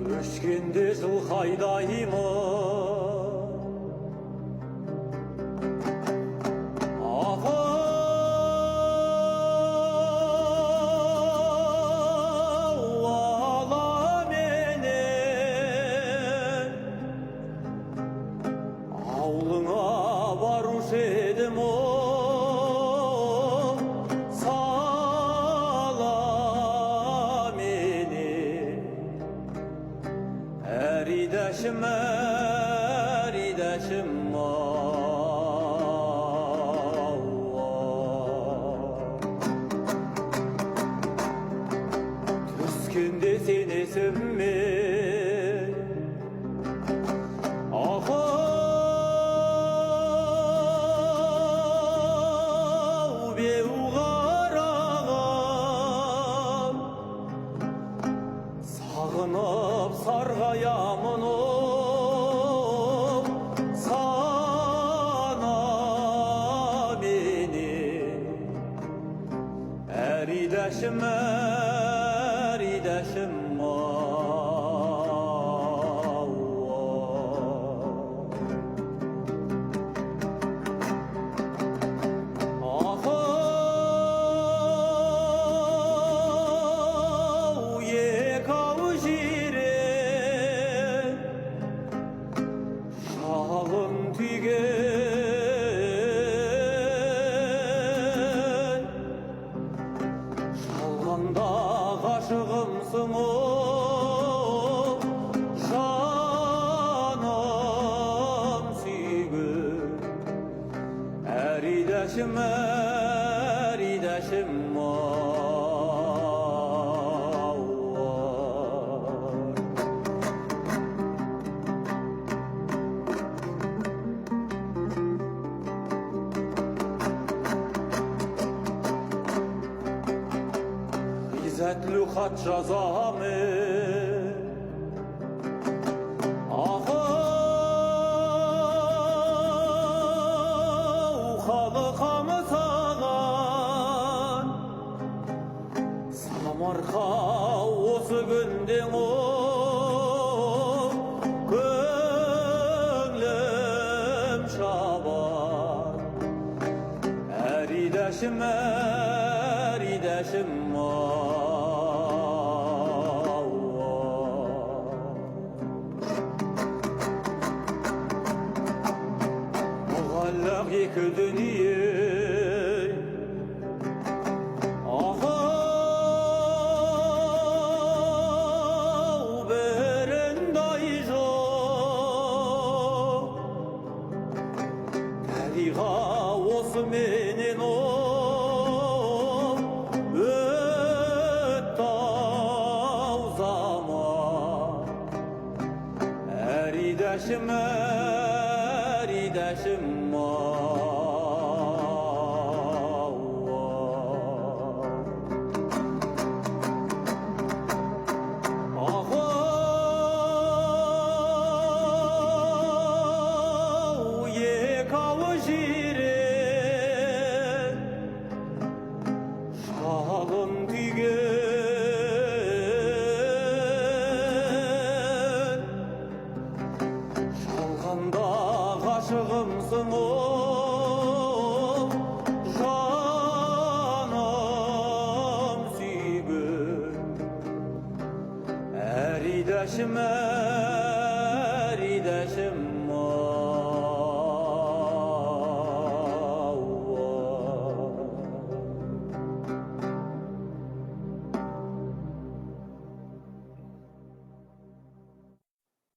Күшкенде жылқайдаймын, ауылыңа барушы едім, саламенен. Әридәшім, әридәшім, түскенде сен есіме, сағынып сарғаямын сана менен. Әридәшім, әридәшім, жалын түйген жалғанда ғашығымсың, жаным сүйген. Әридәшім, әридәшім, İzzetli xat жазамын, халқым саған. Самарқа осы күнде көңілім шабар. Әридәшім, әридәшім, мұғаллақ екі дүние, біріндей жоқ. Тәриға осы менен өтті-ау заман. Әридәшім, әридәшім, жалын түйген жалғанда ғашығымсың, жаным сүйген. Әридәшім,